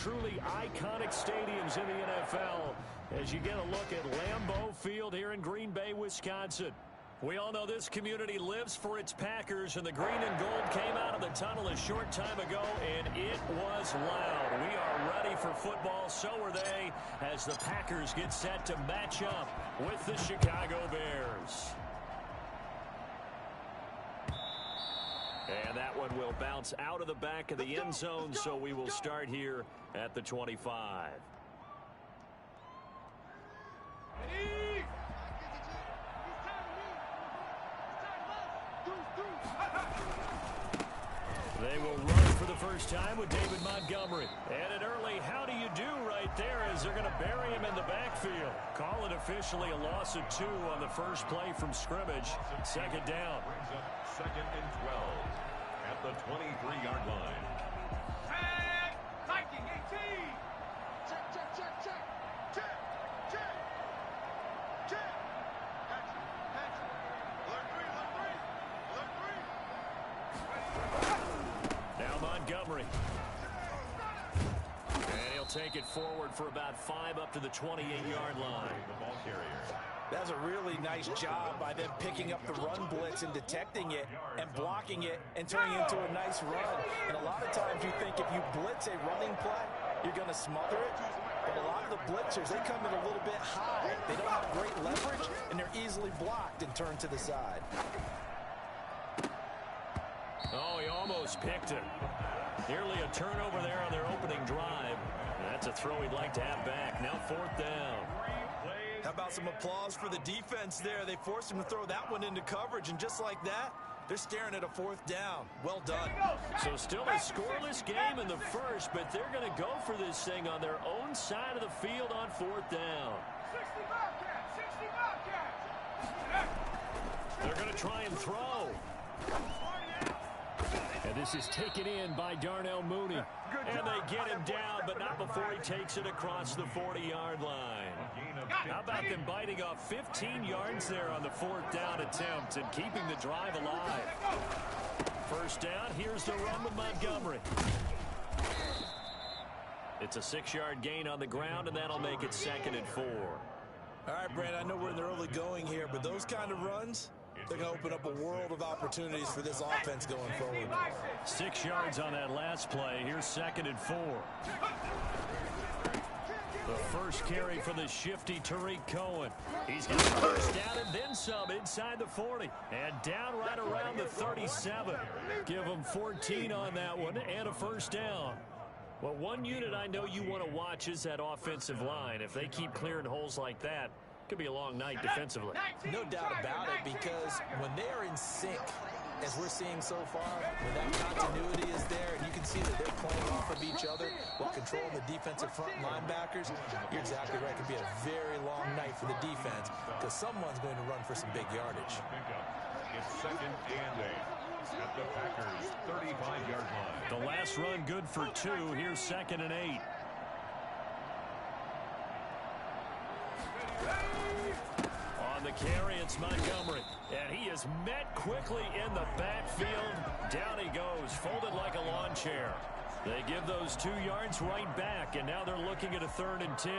truly iconic stadiums in the NFL as you get a look at Lambeau Field here in Green Bay, Wisconsin. We all know this community lives for its Packers, and the green and gold came out of the tunnel a short time ago, and it was loud. We are ready for football, so are they, as the Packers get set to match up with the Chicago Bears. And that one will bounce out of the back of the end zone, so we will start here at the 25. They will run for the first time with David Montgomery. And an early how do you do right there as they're going to bury him in the backfield. Call it officially a loss of 2 on the first play from scrimmage. Second down. Second and 12 at the 23-yard line. Tag! Viking 18! Check, check, check, check! Check! Check! Check! Patrick! Patrick! Alert 3! Alert 3! Alert 3! Now Montgomery. And he'll take it forward for about 5 up to the 28-yard line. The ball carrier. That's a really nice job by them picking up the run blitz and detecting it and blocking it and turning it into a nice run. And a lot of times you think if you blitz a running play, you're going to smother it. But a lot of the blitzers, they come in a little bit high. They don't have great leverage, and they're easily blocked and turned to the side. Oh, he almost picked it. Nearly a turnover there on their opening drive. That's a throw he'd like to have back. Now 4th down. How about some applause for the defense there? They forced him to throw that one into coverage, and just like that, they're staring at a 4th down. Well done. So still a scoreless game in the first, but they're going to go for this thing on their own side of the field on 4th down. 60 Bobcats! 60 Bobcats! They're going to try and throw. And this is taken in by Darnell Mooney. And they get him down, but not before he takes it across the 40-yard line. How about them biting off 15 yards there on the 4th down attempt and keeping the drive alive? First down, here's the run with Montgomery. It's a 6-yard gain on the ground, and that'll make it 2nd and 4. All right, Brand, I know we're in the early going here, but those kind of runs, they're going to open up a world of opportunities for this offense going forward. 6 yards on that last play. Here's 2nd and 4. The first carry for the shifty Tariq Cohen. He's got the first down and then some inside the 40. And down right around the 37. Give him 14 on that one and a first down. Well, one unit I know you want to watch is that offensive line. If they keep clearing holes like that, it could be a long night defensively. No doubt about it, because when they're in sync, as we're seeing so far, when that continuity is there and you can see that they're playing off of each other while controlling the defensive front linebackers, you're exactly right. It could be a very long night for the defense because someone's going to run for some big yardage. It's 2nd and 8 at the Packers' 35-yard line. The last run good for 2. Here's 2nd and 8. On the carry, it's Montgomery. And he is met quickly in the backfield. Down he goes, folded like a lawn chair. They give those 2 yards right back, and now they're looking at a 3rd and 10.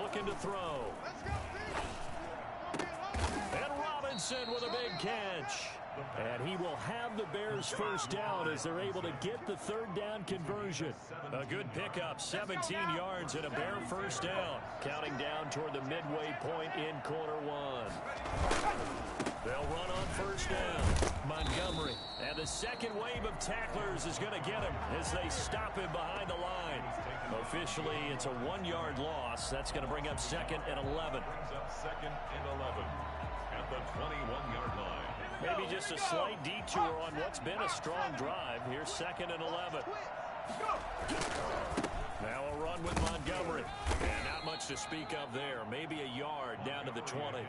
Looking to throw. And Robinson with a big catch. And he will have the Bears first down as they're able to get the 3rd down conversion. A good pickup, 17 yards and a Bear first down. Counting down toward the midway point in quarter 1. They'll run on first down. Montgomery. And the second wave of tacklers is going to get him as they stop him behind the line. Officially, it's a 1-yard loss. That's going to bring up 2nd and 11. Brings up 2nd and 11 at the 21-yard line. Maybe just a slight detour on what's been a strong drive. Here's 2nd and 11. Now a run with Montgomery. And not much to speak of there. Maybe a yard down to the 20.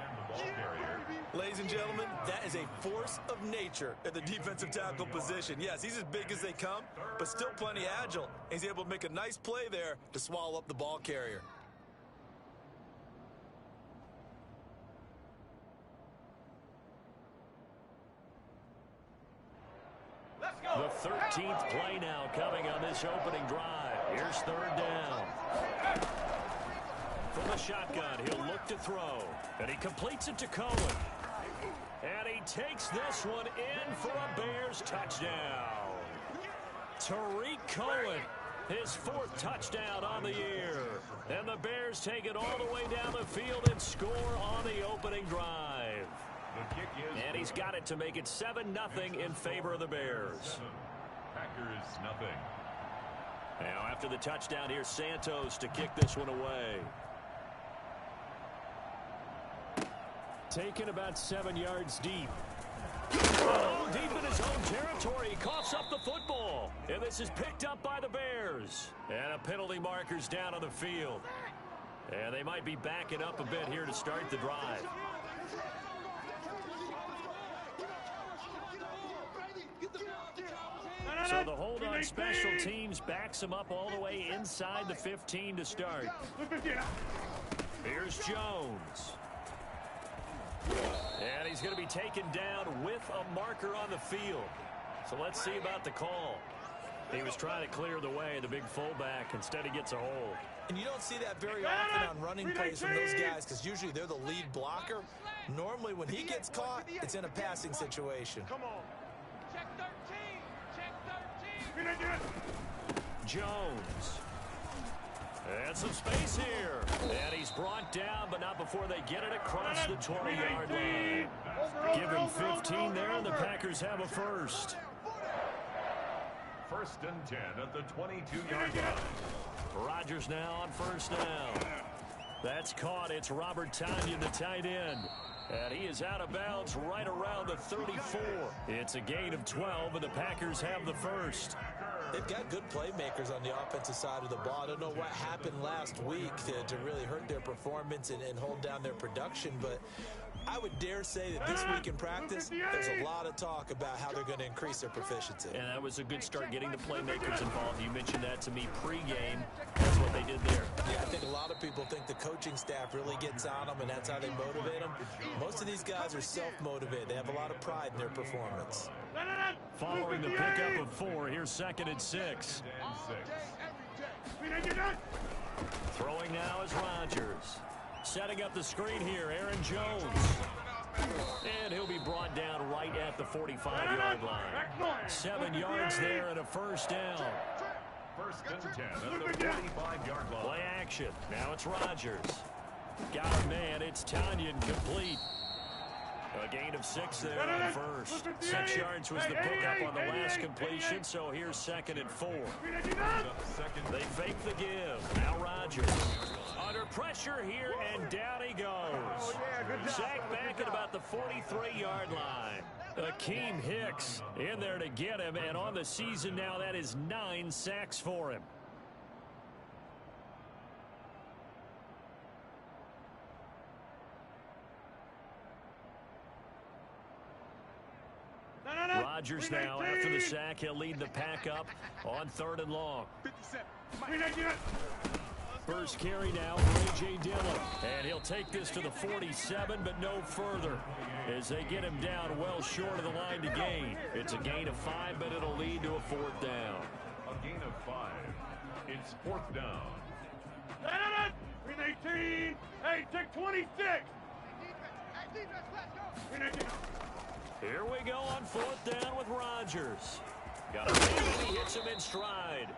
Ladies and gentlemen, that is a force of nature at the defensive tackle position. Yes, he's as big as they come, but still plenty agile. He's able to make a nice play there to swallow up the ball carrier. The 13th play now coming on this opening drive. Here's third down. From the shotgun, he'll look to throw. And he completes it to Cohen. And he takes this one in for a Bears touchdown. Tariq Cohen, his 4th touchdown on the year. And the Bears take it all the way down the field and score on the opening drive. And he's got it to make it 7-0 in favor of the Bears. Packers nothing. Now after the touchdown, here's Santos to kick this one away. Taken about 7 yards deep. Oh, deep in his own territory. He coughs up the football. And this is picked up by the Bears. And a penalty marker's down on the field. And they might be backing up a bit here to start the drive. So the hold on special teams backs him up all the way inside the 15 to start. Here's Jones. And he's going to be taken down with a marker on the field. So let's see about the call. He was trying to clear the way, the big fullback. Instead, he gets a hold. And you don't see that very often on running plays from those guys because usually they're the lead blocker. Normally, when he gets caught, it's in a passing situation. Come on. Check 13. Check 13. Jones. And some space here. And he's brought down, but not before they get it across the 20-yard line. Give him 15 there, and the Packers have a first. 1st and 10 at the 22-yard line. Rodgers now on first down. That's caught. It's Robert Tonyan, the tight end. And he is out of bounds right around the 34. It's a gain of 12, and the Packers have the first. They've got good playmakers on the offensive side of the ball. I don't know what happened last week to really hurt their performance and hold down their production, but I would dare say that this week in practice, there's a lot of talk about how they're going to increase their proficiency. And that was a good start getting the playmakers involved. You mentioned that to me pregame. That's what they did there. Yeah, I think a lot of people think the coaching staff really gets on them, and that's how they motivate them. Most of these guys are self-motivated. They have a lot of pride in their performance. Following the pickup of 4, here's 2nd and 6. Throwing now is Rodgers. Setting up the screen here, Aaron Jones. And he'll be brought down right at the 45-yard line. 7 yards there and a first down. 1st and 10 at the 45-yard line. Play action. Now it's Rodgers. Got a man. It's Tonyan complete. A gain of 6 there on first. 6 yards was the pickup on the last completion, so here's 2nd and 4. They fake the give. Now Rodgers. Under pressure here, and down he goes. Sacked back at about the 43-yard line. Akeem Hicks in there to get him, and on the season now, that is 9 sacks for him. Rodgers now, after the sack, he'll lead the pack up on 3rd and long. First carry now for A.J. Dillon. And he'll take this to the 47, but no further, as they get him down well short of the line to gain. It's a gain of 5, but it'll lead to a 4th down. A gain of 5. It's 4th down. 18. Hey, take 26. Here we go on 4th down with Rodgers. Got a man, and he hits him in stride.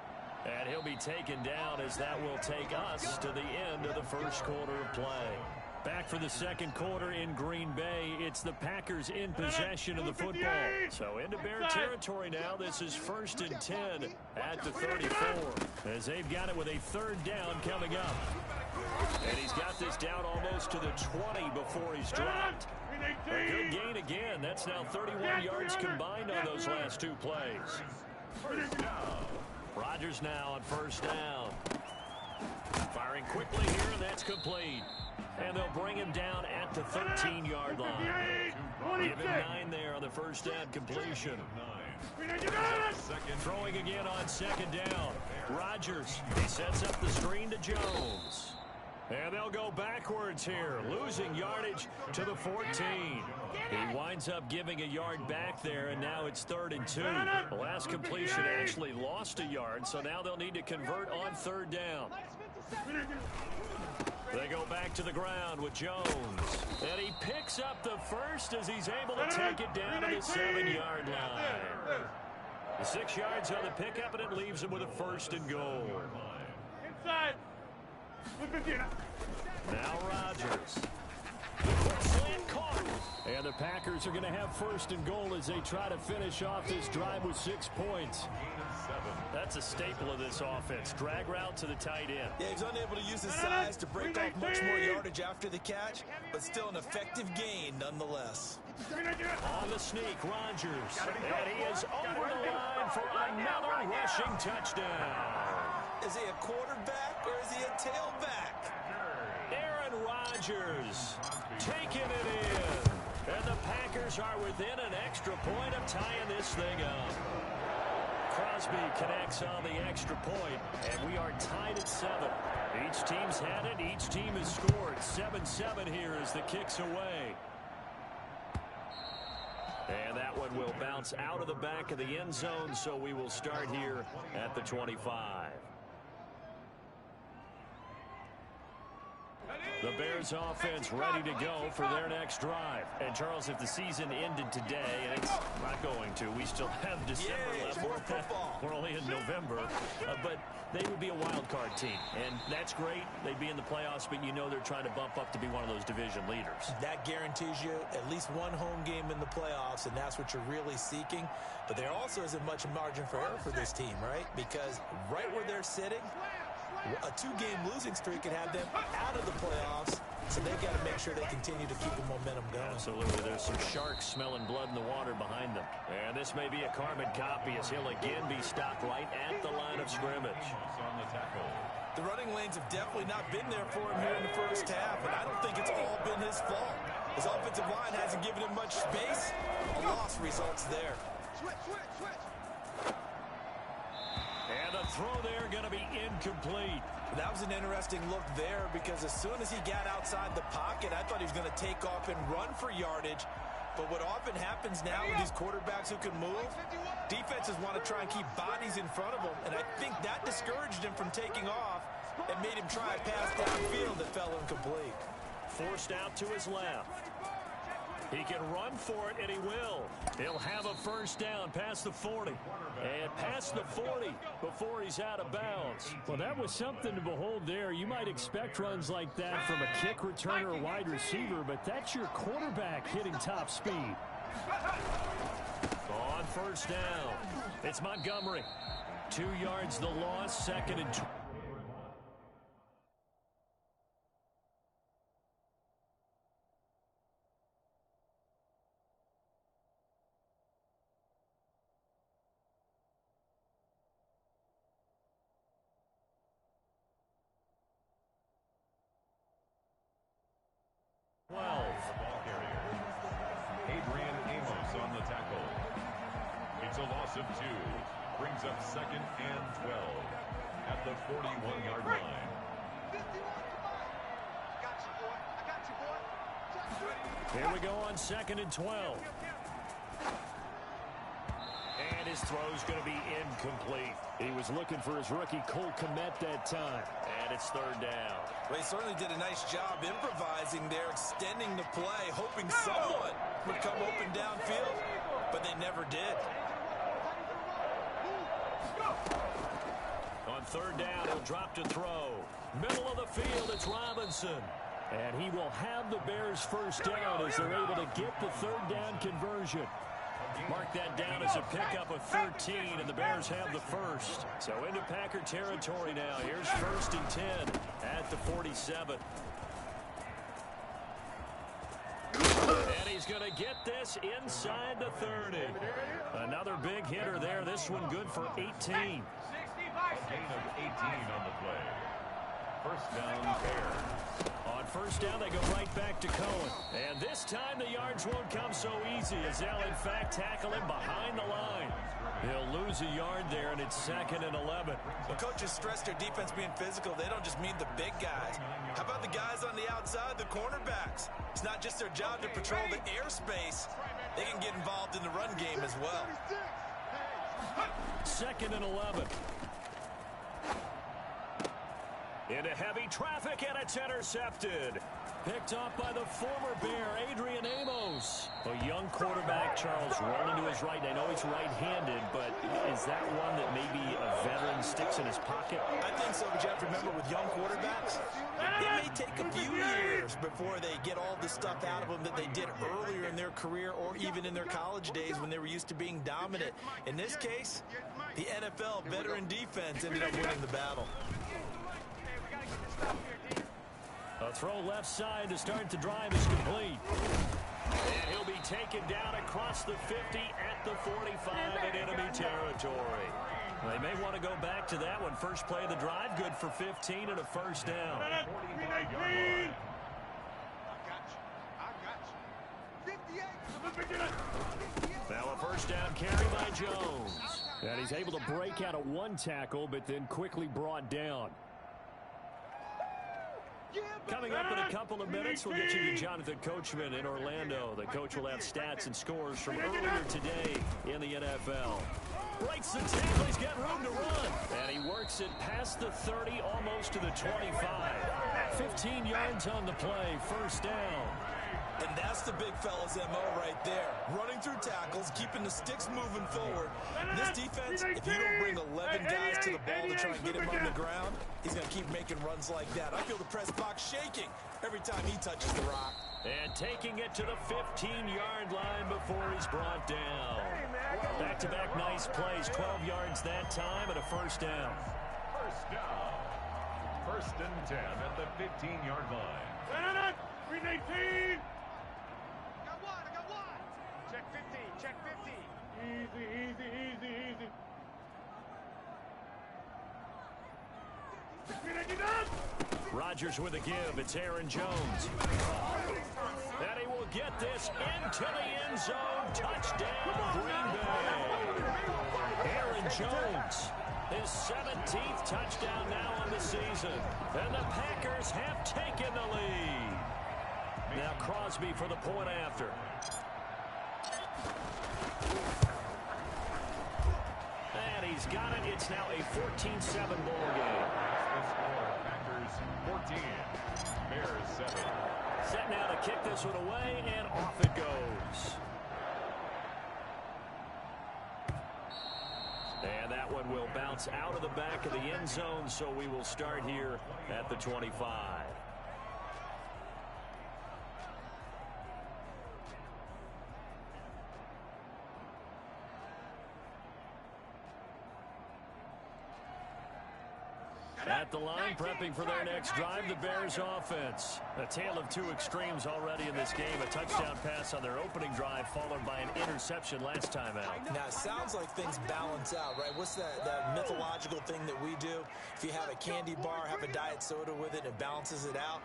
And he'll be taken down as that will take us to the end of the first quarter of play. Back for the second quarter in Green Bay. It's the Packers in possession of the football. So into Bear territory now. This is 1st and 10 at the 34. As they've got it with a 3rd down coming up. And he's got this down almost to the 20 before he's dropped. A good gain again. That's now 31 yards combined on those last 2 plays. Rodgers now on 1st down. Firing quickly here, and that's complete. And they'll bring him down at the 13-yard line. Give him 9 there on the 1st down completion. Throwing again on 2nd down. Rodgers, he sets up the screen to Jones. And they'll go backwards here, losing yardage to the 14. He winds up giving a yard back there, and now it's 3rd and 2. The last completion actually lost a yard, so now they'll need to convert on 3rd down. They go back to the ground with Jones. And he picks up the first as he's able to take it down to the 7-yard line. 6 yards on the pickup, and it leaves him with a 1st and goal. Inside. Now Rodgers. Quick slant caught. And the Packers are going to have 1st and goal as they try to finish off this drive with 6 points. That's a staple of this offense. Drag route to the tight end. Yeah, he's unable to use his size to break off much more yardage after the catch, but still an effective gain nonetheless. On the sneak, Rodgers. And he is over the line for another rushing touchdown. Is he a quarterback or is he a tailback? Aaron Rodgers taking it in. And the Packers are within an extra point of tying this thing up. Crosby connects on the extra point, and we are tied at 7. Each team's had it. Each team has scored. 7-7 here as the kick's away. And that one will bounce out of the back of the end zone, so we will start here at the 25. The Bears offense ready to go for their next drive. And Charles, if the season ended today, and it's not going to, we still have December left. We're only in November, but they would be a wild card team. And that's great. They'd be in the playoffs, but you know they're trying to bump up to be one of those division leaders. That guarantees you at least one home game in the playoffs, and that's what you're really seeking. But there also isn't much margin for error for this team, right? Because right where they're sitting, a 2-game losing streak could have them out of the playoffs, so they've got to make sure they continue to keep the momentum going. Absolutely. There's some sharks smelling blood in the water behind them. And this may be a carbon copy as he'll again be stopped right at the line of scrimmage. The running lanes have definitely not been there for him here in the first half, and I don't think it's all been his fault. His offensive line hasn't given him much space. A loss results there. And the throw there going to be incomplete. That was an interesting look there because as soon as he got outside the pocket, I thought he was going to take off and run for yardage. But what often happens now with these quarterbacks who can move, defenses want to try and keep bodies in front of them. And I think that discouraged him from taking off and made him try a pass downfield that fell incomplete. Forced out to his left. He can run for it, and he will. He'll have a 1st down past the 40. And past the 40 before he's out of bounds. Well, that was something to behold there. You might expect runs like that from a kick returner or wide receiver, but that's your quarterback hitting top speed. On 1st down, it's Montgomery. 2 yards the loss, 2nd and 20. It's a loss of 2. Brings up 2nd and 12 at the 41-yard line. Here we go on 2nd and 12. And his throw's going to be incomplete. He was looking for his rookie Cole Kmet that time. And it's 3rd down. Well, he certainly did a nice job improvising there, extending the play, hoping someone would come open downfield, but they never did. On 3rd down, he'll drop to throw. Middle of the field, it's Robinson. And he will have the Bears 1st down as they're able to get the 3rd down conversion. Mark that down as a pickup of 13, and the Bears have the 1st. So into Packer territory now. Here's 1st and 10 at the 47. And he's going to get this inside the 30. Another big hitter there. This one good for 18. A gain of 18 on the play. 1st down, Bears. On first down, they go right back to Cohen. And this time the yards won't come so easy as they'll, in fact, tackle him behind the line. He'll lose a yard there, and it's 2nd and 11. Well, coaches stress their defense being physical. They don't just mean the big guys. How about the guys on the outside, the cornerbacks? It's not just their job to patrol the airspace. They can get involved in the run game as well. 2nd and 11. Into heavy traffic, and it's intercepted. Picked off by the former Bear, Adrian Amos. A young quarterback, Charles, rolling to his right. I know he's right-handed, but is that one that maybe a veteran sticks in his pocket? I think so, but you have to remember with young quarterbacks, it may take a few years before they get all the stuff out of them that they did earlier in their career or even in their college days when they were used to being dominant. In this case, the NFL veteran defense ended up winning the battle. A throw left side to start the drive is complete. And he'll be taken down across the 50 at the 45 in enemy territory. They may want to go back to that one. First play of the drive, good for 15 and a first down. Now a first down carry by Jones. And he's able to break out of one tackle, but then quickly brought down. Coming up in a couple of minutes, we'll get you to Jonathan Coachman in Orlando. The coach will have stats and scores from earlier today in the NFL. Breaks the tackle, he's got room to run. And he works it past the 30, almost to the 25. 15 yards on the play, first down. And that's the big fella's MO right there. Running through tackles, keeping the sticks moving forward. This defense, if you don't bring 11 guys to the ball to try and get him on the ground, he's going to keep making runs like that. I feel the press box shaking every time he touches the rock. And taking it to the 15-yard line before he's brought down. Back-to-back nice plays, 12 yards that time and a first down. First down. 1st and 10 at the 15-yard line. 319. I got one. Check 15. Check 15. Easy. 399. Rodgers with a give. It's Aaron Jones. And he will get this into the end zone. Touchdown, Green Bay. Aaron Jones, his 17th touchdown now on the season. And the Packers have taken the lead. Now Crosby for the point after. And he's got it. It's now a 14-7 ball game. Packers 14, Bears 7. Set now to kick this one away, and off it goes. And that one will bounce out of the back of the end zone, so we will start here at the 25. At the line, prepping for their next drive, the Bears offense. A tale of two extremes already in this game. A touchdown pass on their opening drive, followed by an interception last time out. Now, it sounds like things balance out, right? What's that mythological thing that we do? If you have a candy bar, have a diet soda with it, it balances it out.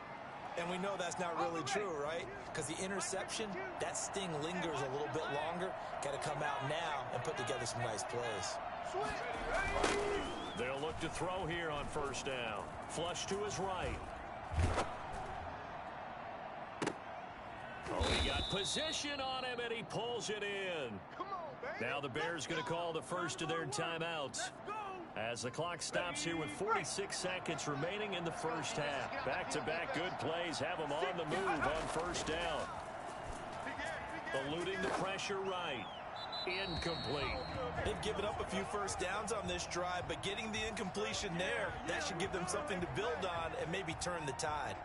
And we know that's not really true, right? Because the interception, that sting lingers a little bit longer. Got to come out now and put together some nice plays. They'll look to throw here on first down. Flush to his right. Oh, he got position on him, and he pulls it in. Now the Bears going to call the first of their timeouts. As the clock stops here with 46 seconds remaining in the first half. Back-to-back good plays have them on the move on first down. Eluding the pressure right. Incomplete. They've given up a few first downs on this drive, but getting the incompletion there, that should give them something to build on and maybe turn the tide.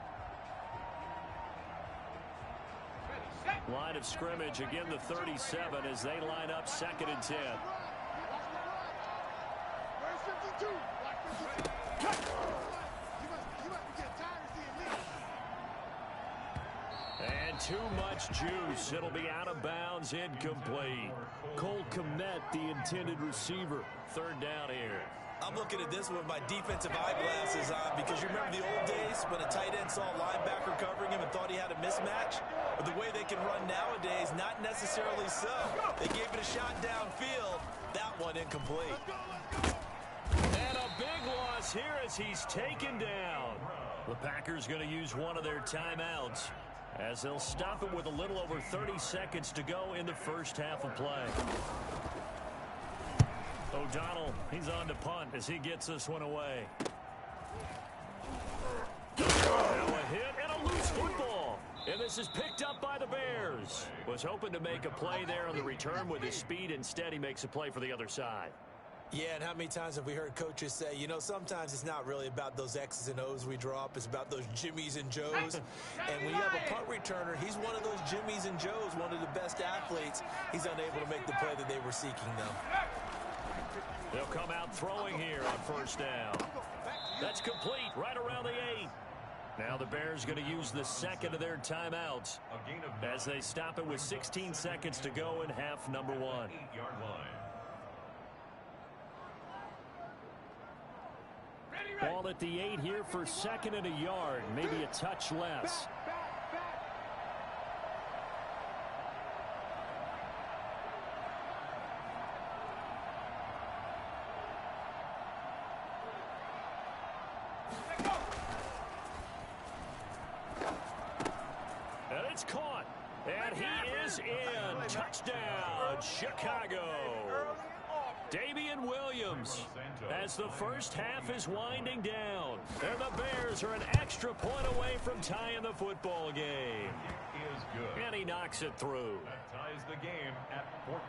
Line of scrimmage, again the 37 as they line up 2nd and 10. And too much juice. It'll be out of bounds, incomplete. Cole Kmet, the intended receiver. 3rd down here. I'm looking at this with my defensive eyeglasses on because you remember the old days when a tight end saw a linebacker covering him and thought he had a mismatch? Or the way they can run nowadays, not necessarily so. They gave it a shot downfield. That one incomplete. And a big loss here as he's taken down. The Packers going to use one of their timeouts as they'll stop it with a little over 30 seconds to go in the first half of play. O'Donnell, he's on to punt as he gets this one away. Now a hit and a loose football. And this is picked up by the Bears. Was hoping to make a play there on the return with his speed. Instead, he makes a play for the other side. Yeah, and how many times have we heard coaches say, you know, sometimes it's not really about those X's and O's we draw up. It's about those Jimmies and Joes. And when you have a punt returner, he's one of those Jimmies and Joes, one of the best athletes. He's unable to make the play that they were seeking, though. They'll come out throwing here on first down. That's complete right around the 8. Now the Bears going to use the second of their timeouts as they stop it with 16 seconds to go in half number 1. 8-yard line. Ball at the 8 here for second and a yard, maybe a touch less. And it's caught. And he is in. Touchdown, Chicago. Damian Williams as the first half is winding down. And the Bears are an extra point away from tying the football game. It is good. And he knocks it through. That ties the game at 14.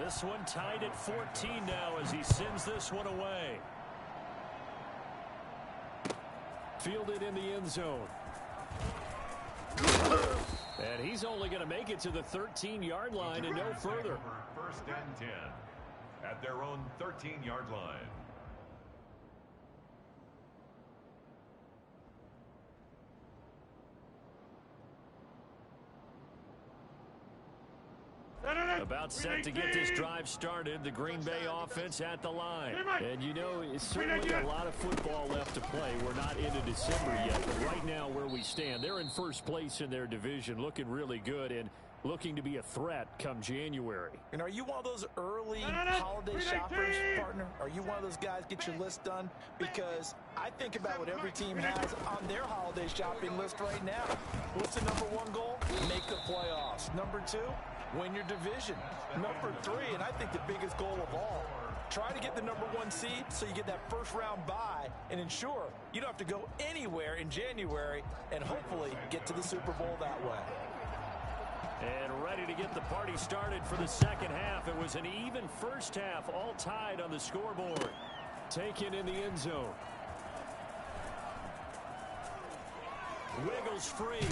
This one tied at 14 now as he sends this one away. Fielded in the end zone. And he's only going to make it to the 13-yard line and no further. First and 10 at their own 13-yard line. About set to get this drive started, the Green Bay offense at the line. And you know, it's certainly a lot of football left to play. We're not into December yet, but right now where we stand, they're in first place in their division, looking really good and looking to be a threat come January. And are you one of those early holiday shoppers, partner? Are you one of those guys get your list done? Because I think about what every team has on their holiday shopping list right now. What's the number 1 goal? Make the playoffs. Number 2, win your division. Number 3, and I think the biggest goal of all, try to get the number 1 seed so you get that first round bye and ensure you don't have to go anywhere in January and hopefully get to the Super Bowl that way. And ready to get the party started for the second half. It was an even first half, all tied on the scoreboard. Taken in the end zone. Wiggles free.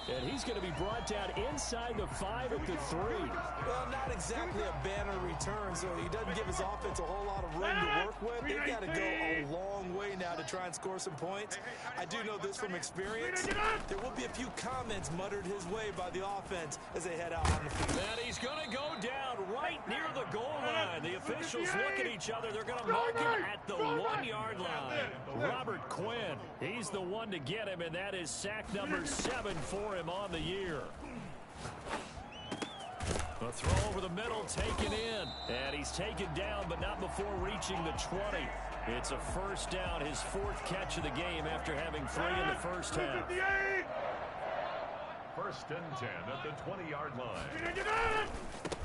And he's going to be brought down inside the 5 at the 3. Well, not exactly a banner return, so he doesn't give his offense a whole lot of room to work with. They've got to go a long way now to try and score some points. I do know this from experience. There will be a few comments muttered his way by the offense as they head out on the field. And he's going to go down right near the goal line. The officials look at each other. They're going to mark him at the 1-yard line. Robert Quinn, he's the one to get him, and that is sack number 7 for him on the year. A throw over the middle taken in, and he's taken down but not before reaching the 20. It's a first down, his 4th catch of the game after having 3 in the first half. First and 10 at the 20-yard line.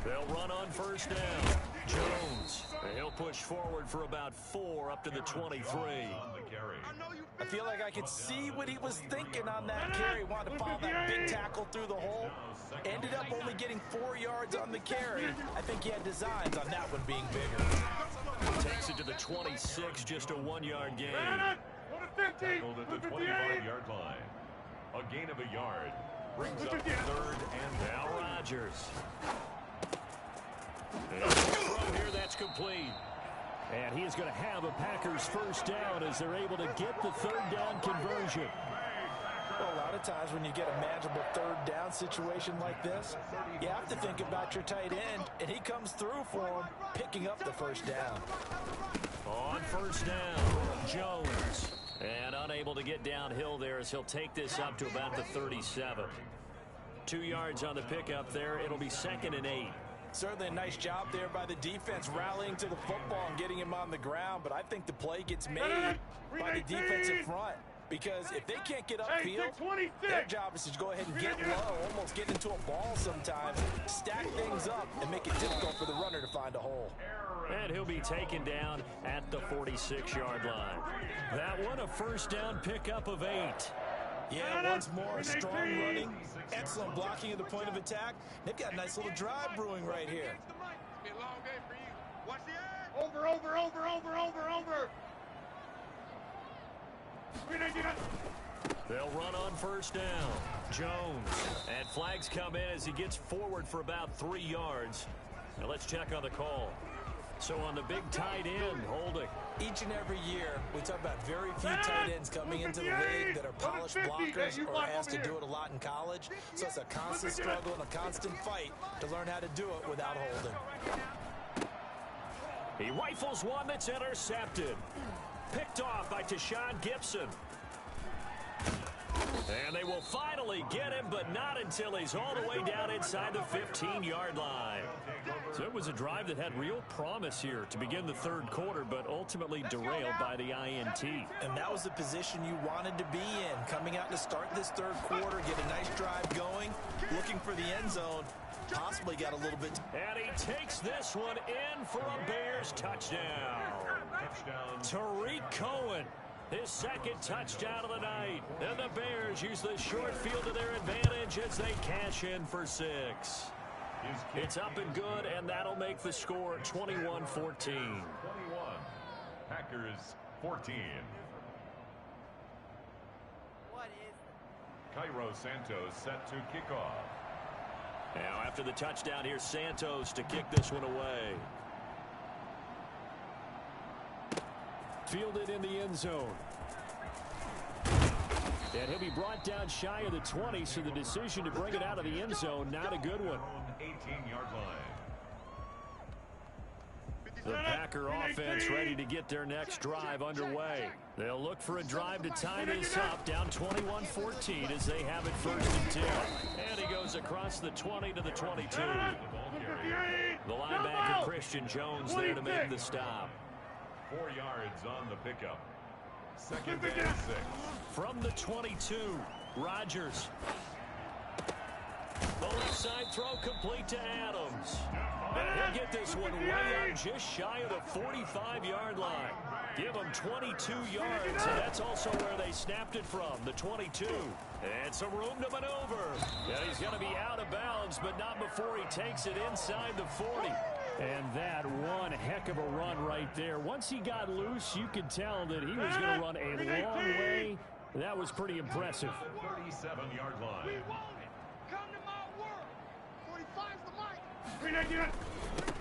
They'll run on first down. Jones, he'll push forward for about 4 up to the 23. I feel like I could see what he was thinking on that carry. Wanted to follow that big tackle through the hole. Ended up only getting 4 yards on the carry. I think he had designs on that one being bigger. Takes it to the 26, just a 1-yard gain. Tackled at the 25-yard line. A gain of a yard. Brings up 3rd and now Rodgers. And the throw here, that's complete. And he is going to have a Packers first down as they're able to get the 3rd down conversion. Well, a lot lot of times when you get a manageable third down situation like this, you have to think about your tight end, and he comes through for him, picking up the first down. On first down, Jones. And unable to get downhill there as he'll take this up to about the 37. 2 yards on the pickup there. It'll be 2nd and 8. Certainly a nice job there by the defense rallying to the football and getting him on the ground, but I think the play gets made by the defensive front. Because if they can't get upfield, their job is to go ahead and get low, almost get into a ball sometimes, stack things up, and make it difficult for the runner to find a hole. And he'll be taken down at the 46-yard line. That one, a first down pickup of 8. Yeah, once more, strong running, excellent blocking at the point of attack. They've got a nice little drive brewing right here. Be a long day for you. Watch the air. Over. They'll run on first down. Jones. And flags come in as he gets forward for about 3 yards. Now let's check on the call. So on the big tight end, holding. Each and every year, we talk about very few tight ends coming into the league that are polished blockers or asked to do it a lot in college. So it's a constant struggle and a constant fight to learn how to do it without holding. He rifles one that's intercepted. Picked off by Tashawn Gibson. And they will finally get him, but not until he's all the way down inside the 15-yard line. So it was a drive that had real promise here to begin the third quarter, but ultimately derailed by the INT. And that was the position you wanted to be in, coming out to start this third quarter, get a nice drive going, looking for the end zone, possibly got a little bit. And he takes this one in for a Bears touchdown. Tariq Cohen, his 2nd touchdown of the night. And the Bears use the short field to their advantage as they cash in for 6. It's up and good, and that'll make the score 21-14. 21. Packers 14. What is Cairo Santos set to kick off. Now after the touchdown, here's Santos to kick this one away. Fielded in the end zone. And he'll be brought down shy of the 20, so the decision to bring it out of the end zone, not a good one. 18-yard line. The Packer offense ready to get their next drive underway. They'll look for a drive to tie this up, down 21-14 as they have it 1st and 10. And he goes across the 20 to the 22. The linebacker Christian Jones there to make the stop. 4 yards on the pickup. 2nd and 6. From the 22, Rodgers. The left side throw complete to Adams. And he'll get this one way out just shy of the 45-yard line. Give him 22 yards, and that's also where they snapped it from, the 22. And some room to maneuver. And he's going to be out of bounds, but not before he takes it inside the 40. And that one heck of a run right there. Once he got loose, you could tell that he was going to run a long way. That was pretty impressive. 37-yard line. We want it. Come to my world. 45's the mic.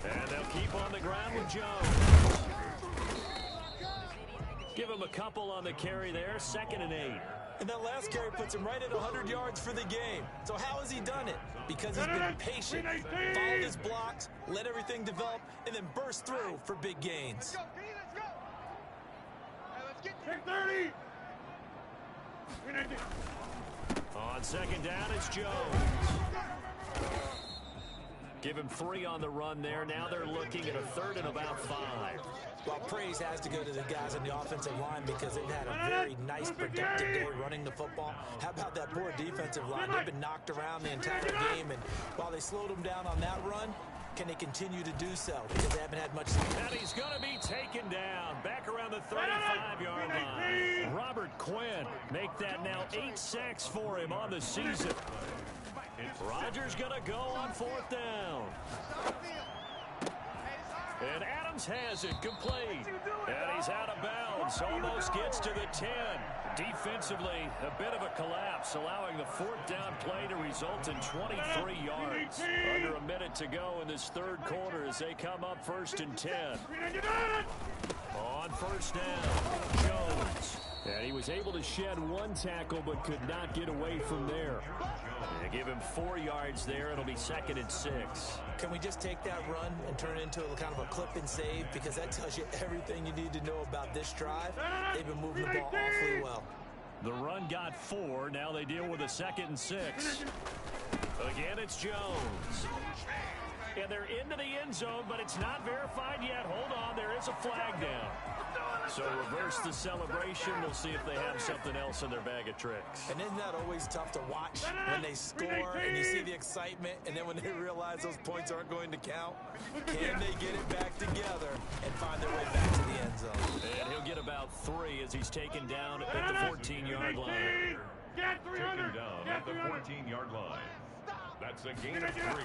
And they'll keep on the ground with Jones. Give him a couple on the carry there, 2nd and 8. And that last carry puts him right at 100 yards for the game. So how has he done it? Because he's been patient, followed his blocks, let everything develop, and then burst through for big gains. Let's go, P, let's go. Hey, let's get 30. On 2nd down, it's Jones. Give him 3 on the run there. Now they're looking at a 3rd and about 5. Well, praise has to go to the guys on the offensive line because they've had a very nice, productive day running the football. How about that poor defensive line? They've been knocked around the entire game, and while they slowed them down on that run, can they continue to do so? Because they haven't had much success. And he's going to be taken down back around the 35-yard line. Robert Quinn make that now 8 sacks for him on the season. Rodgers going to go on 4th down. And Adams has it complete. And he's out of bounds. Almost gets to the 10. Defensively, a bit of a collapse, allowing the 4th down play to result in 23 yards. Under a minute to go in this third quarter as they come up 1st and 10. On first down, Jones. And he was able to shed one tackle but could not get away from there. They give him 4 yards there. It'll be 2nd and 6. Can we just take that run and turn it into a kind of a clip and save? Because that tells you everything you need to know about this drive. They've been moving the ball awfully well. The run got 4. Now they deal with a 2nd and 6. Again, it's Jones. And they're into the end zone, but it's not verified yet. Hold on, there is a flag down. So reverse the celebration. We'll see if they have something else in their bag of tricks. And isn't that always tough to watch when they score and you see the excitement, and then when they realize those points aren't going to count? Can they get it back together and find their way back to the end zone? And he'll get about 3 as he's taken down at the 14-yard line. Taken down at the 14-yard line. That's a gain of 3.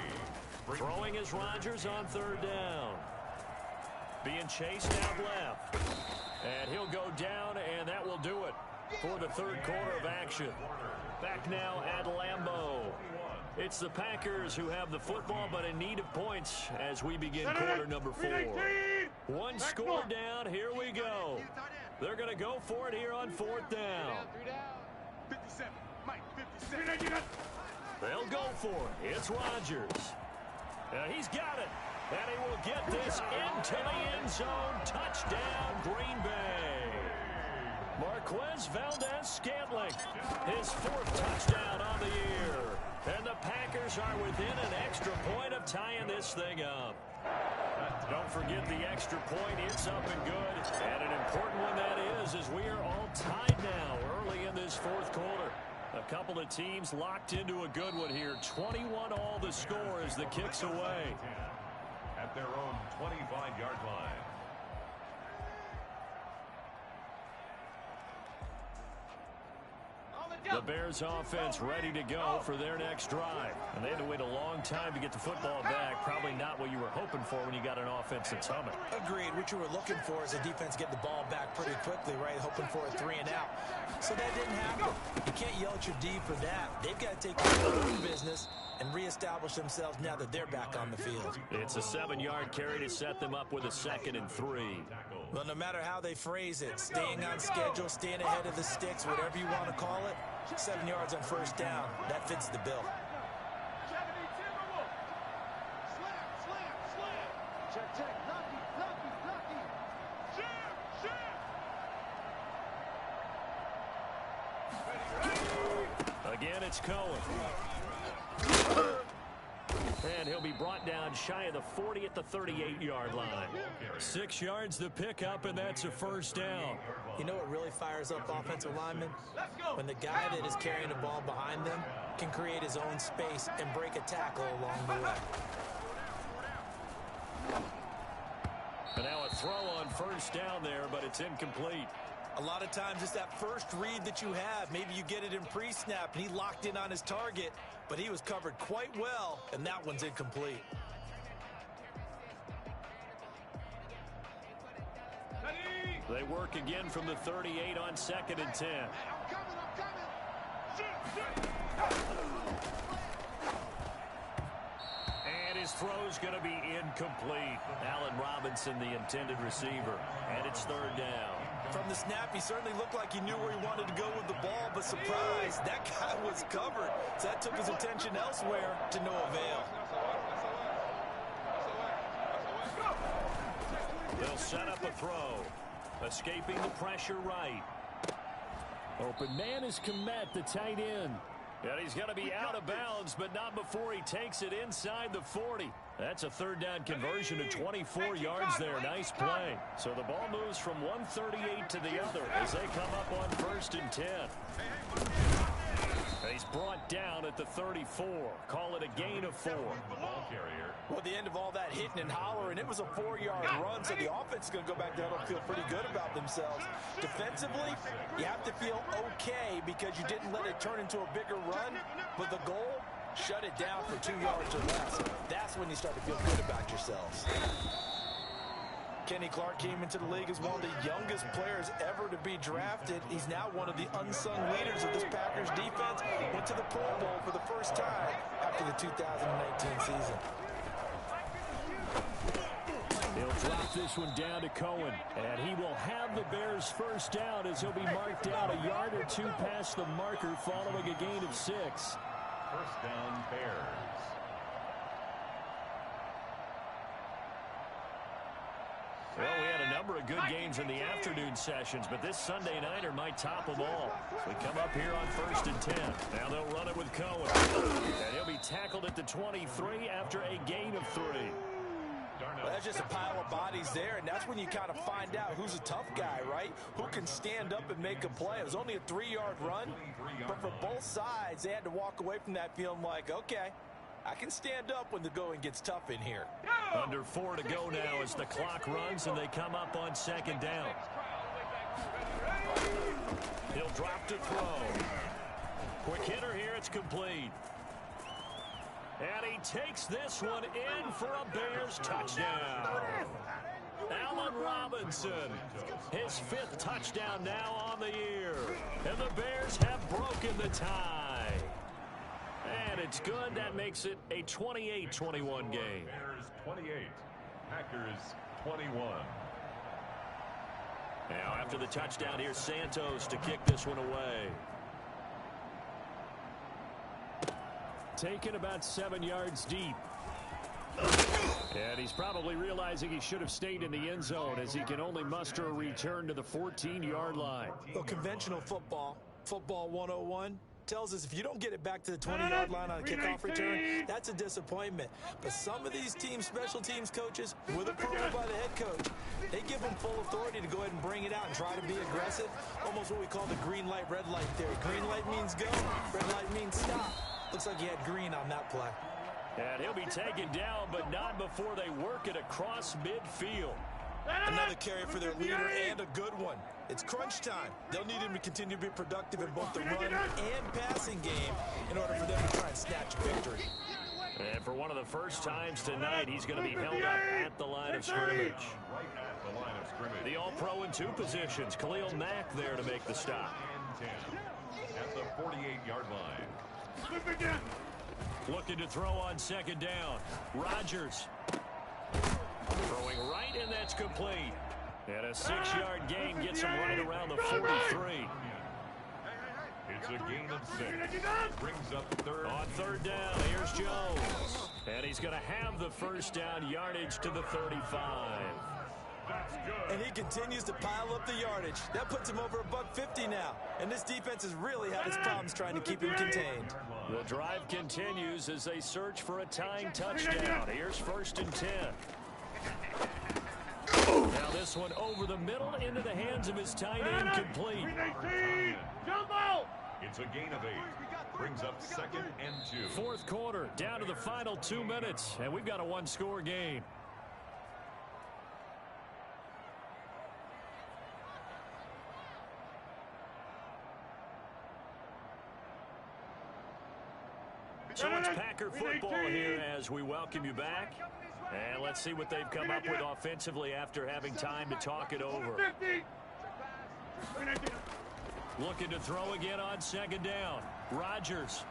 Throwing is Rodgers on 3rd down. Being chased out left. And he'll go down, and that will do it for the 3rd quarter of action. Back now at Lambeau. It's the Packers who have the football, but in need of points as we begin quarter number 4. 1 score down. Here we go. They're going to go for it here on 4th down. 57. Mike, 57. They'll go for it. It's Rodgers. He's got it. And he will get this into the end zone. Touchdown, Green Bay. Marquez Valdez-Scantling, his 4th touchdown on the year. And the Packers are within an extra point of tying this thing up. Don't forget the extra point. It's up and good. And an important one that is, as we are all tied now early in this 4th quarter. A couple of teams locked into a good one here. 21 all the score as the kick's away. At their own 25-yard line. The Bears offense ready to go for their next drive. And they had to wait a long time to get the football back. Probably not what you were hoping for when you got an offense that's humming. Agreed. What you were looking for is a defense getting the ball back pretty quickly, right? Hoping for a 3 and out. So that didn't happen. You can't yell at your D for that. They've got to take care of their own business and reestablish themselves now that they're back on the field. It's a 7-yard carry to set them up with a 2nd and 3. Well, no matter how they phrase it, staying on schedule, staying ahead of the sticks, whatever you want to call it, 7 yards on 1st down, that fits the bill. Again, it's Cohen. And he'll be brought down shy of the 40 at the 38-yard line. 6 yards to pick up, and that's a 1st down. You know what really fires up offensive linemen? When the guy that is carrying the ball behind them can create his own space and break a tackle along the way. And now a throw on 1st down there, but it's incomplete. A lot of times it's that first read that you have. Maybe you get it in pre-snap, and he locked in on his target, but he was covered quite well, and that one's incomplete. They work again from the 38 on 2nd and 10. And his throw's going to be incomplete. Allen Robinson, the intended receiver, and it's 3rd down. From the snap, he certainly looked like he knew where he wanted to go with the ball, but surprise, that guy was covered. So that took his attention elsewhere to no avail. They'll set up a throw. Escaping the pressure right. Open man is Komet, the tight end. And he's going to be out of bounds, but not before he takes it inside the 40. That's a 3rd down conversion of 24 yards there. Nice play. So the ball moves from 138 to the other as they come up on 1st and 10. He's brought down at the 34. Call it a gain of 4. Well, at the end of all that hitting and hollering, it was a 4-yard run, so the offense is going to go back down and feel pretty good about themselves. Defensively, you have to feel okay because you didn't let it turn into a bigger run, but the goal, shut it down for 2 yards or less. That's when you start to feel good about yourselves. Kenny Clark came into the league as one of the youngest players ever to be drafted. He's now one of the unsung leaders of this Packers defense. Went to the Pro Bowl for the first time after the 2019 season. He'll drop this one down to Cohen. And he will have the Bears first down as he'll be marked out a yard or two past the marker following a gain of 6. First down, Bears. Well, we had a number of good games in the afternoon sessions, but this Sunday nighter might top them all. We come up here on 1st and 10. Now they'll run it with Cohen. And he'll be tackled at the 23 after a gain of 3. Well, that's just a pile of bodies there, and that's when you kind of find out who's a tough guy, right? Who can stand up and make a play. It was only a 3-yard run, but for both sides, they had to walk away from that feeling like, okay, I can stand up when the going gets tough in here. Under 4 to go now as the clock runs and they come up on 2nd down. He'll drop to throw. Quick hitter here, it's complete. And he takes this one in for a Bears touchdown. Allen Robinson, his 5th touchdown now on the year. And the Bears have broken the tie. And it's good. That makes it a 28-21 game. Bears 28, Packers 21. Now after the touchdown, here's Santos to kick this one away. Taken about 7 yards deep. And he's probably realizing he should have stayed in the end zone as he can only muster a return to the 14-yard line. Well, conventional football 101, tells us if you don't get it back to the 20-yard line on a kickoff return, that's a disappointment. But some of these special teams coaches, with approval by the head coach, they give them full authority to go ahead and bring it out and try to be aggressive. Almost what we call the green light, red light theory. Green light means go, red light means stop. Looks like he had green on that play. And he'll be taken down, but not before they work it across midfield. Another carry for their leader, and a good one. It's crunch time. They'll need him to continue to be productive in both the run and passing game in order for them to try and snatch a victory. And for one of the first times tonight, he's going to be held up at the line of scrimmage. Right at the line of scrimmage. The All-Pro in 2 positions. Khalil Mack there to make the stop. And 10 at the 48-yard line. Looking to throw on 2nd down. Rodgers. Throwing right, and that's complete. And a 6-yard gain gets him right around the 43. It's a gain of 6. Brings up 3rd. On 3rd down, here's Jones. And he's going to have the first down, yardage to the 35. That's good. And he continues to pile up the yardage. That puts him over $150 now. And this defense has really had its problems trying to keep him contained. The drive continues as they search for a tying touchdown. Here's 1st and 10. Now this one over the middle into the hands of his tight end, complete. It's a gain of 8. Brings up 2nd and 2. 4th quarter, down to the final 2 minutes, and we've got a 1-score game. So it's Packer football here as we welcome you back. And let's see what they've come up with offensively after having time to talk it over. Looking to throw again on 2nd down. Rodgers.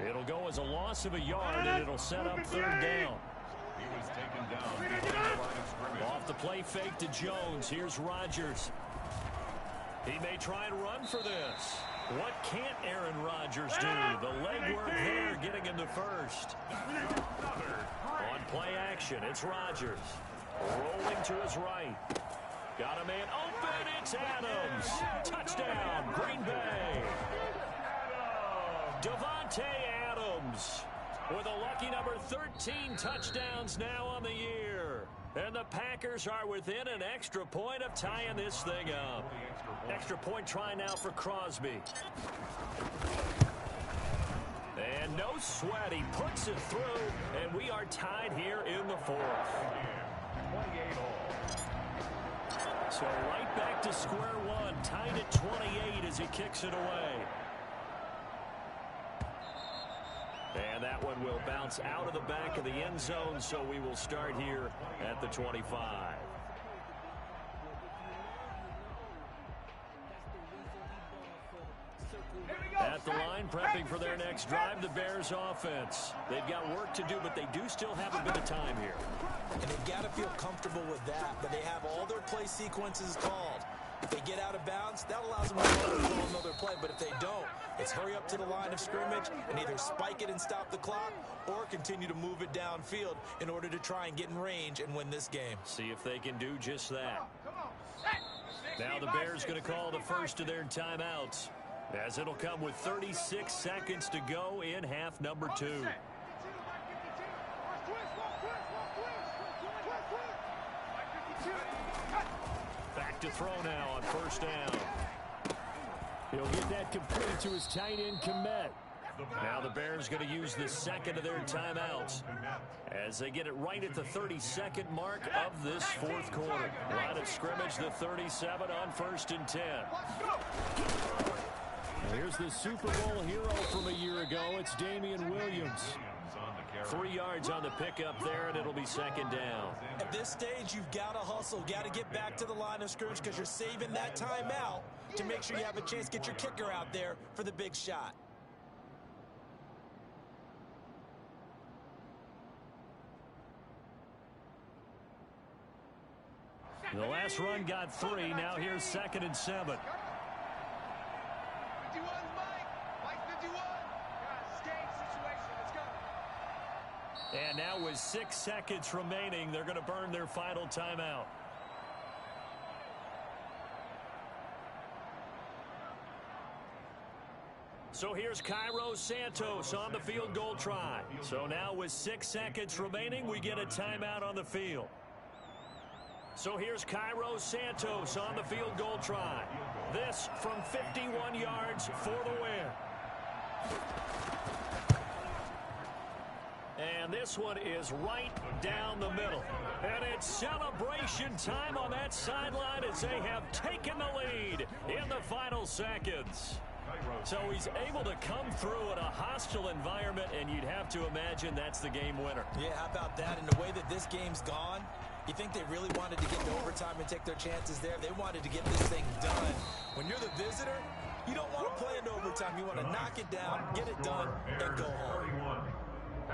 It'll go as a loss of a yard, and it'll set up 3rd down. He was taken down behind the line of scrimmage. Off the play fake to Jones. Here's Rodgers. He may try and run for this. What can't Aaron Rodgers do? The legwork there getting him to 1st. On play action, it's Rodgers. Rolling to his right. Got a man open, it's Adams. Touchdown, Green Bay. Devontae Adams with a lucky number 13 touchdowns now on the year. And the Packers are within an extra point of tying this thing up. Extra point try now for Crosby. And no sweat, he puts it through, and we are tied here in the 4th. 28 all. So right back to square one, tied at 28 as he kicks it away. And that one will bounce out of the back of the end zone, so we will start here at the 25. At the line, prepping prepping for their next drive, the Bears offense. They've got work to do, but they do still have a bit of time here. And they've got to feel comfortable with that, but they have all their play sequences called. If they get out of bounds, that allows them to call another play, but if they don't, it's hurry up to the line of scrimmage and either spike it and stop the clock or continue to move it downfield in order to try and get in range and win this game. See if they can do just that. Now the Bears going to call the first of their timeouts, as it'll come with 36 seconds to go in half number 2. Back to throw now on first down. He'll get that complete to his tight end, Komet. Now the Bears going to use the second of their timeouts as they get it right at the 32nd mark of this fourth quarter. Line of scrimmage, the 37 on 1st and 10. Here's the Super Bowl hero from a year ago. It's Damian Williams. 3 yards on the pickup there, and it'll be second down. At this stage, you've got to hustle, got to get back to the line of scrimmage because you're saving that timeout to make sure you have a chance to get your kicker out there for the big shot. The last run got 3. Now here's 2nd and 7. 51, Mike 51. It's game situation. Let's go. And now with 6 seconds remaining, they're going to burn their final timeout. So here's Cairo Santos on the field goal try. So now with 6 seconds remaining, we get a timeout on the field. So here's Cairo Santos on the field goal try. This from 51 yards for the win. And this one is right down the middle. And it's celebration time on that sideline as they have taken the lead in the final seconds. So he's able to come through in a hostile environment, and you'd have to imagine that's the game winner. Yeah, how about that? And the way that this game's gone, you think they really wanted to get to overtime and take their chances there? They wanted to get this thing done. When you're the visitor, you don't want to play into overtime. You want to knock it down, get it done, and go home.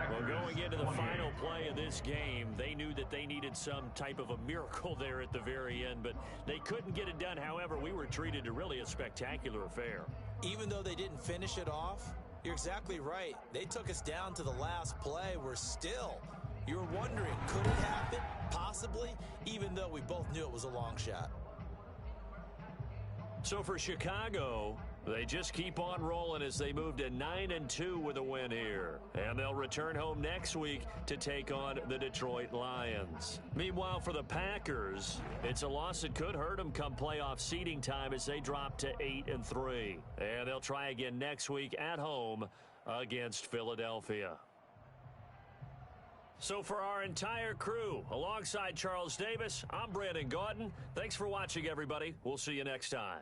Well, going into the final play of this game, they knew that they needed some type of a miracle there at the very end, but they couldn't get it done. However, we were treated to really a spectacular affair. Even though they didn't finish it off, you're exactly right. They took us down to the last play. We're still, you were wondering, could it happen? Possibly, even though we both knew it was a long shot. So for Chicago, they just keep on rolling as they move to 9-2 with a win here. And they'll return home next week to take on the Detroit Lions. Meanwhile, for the Packers, it's a loss that could hurt them come playoff seeding time as they drop to 8-3. And they'll try again next week at home against Philadelphia. So for our entire crew, alongside Charles Davis, I'm Brandon Gaudin. Thanks for watching, everybody. We'll see you next time.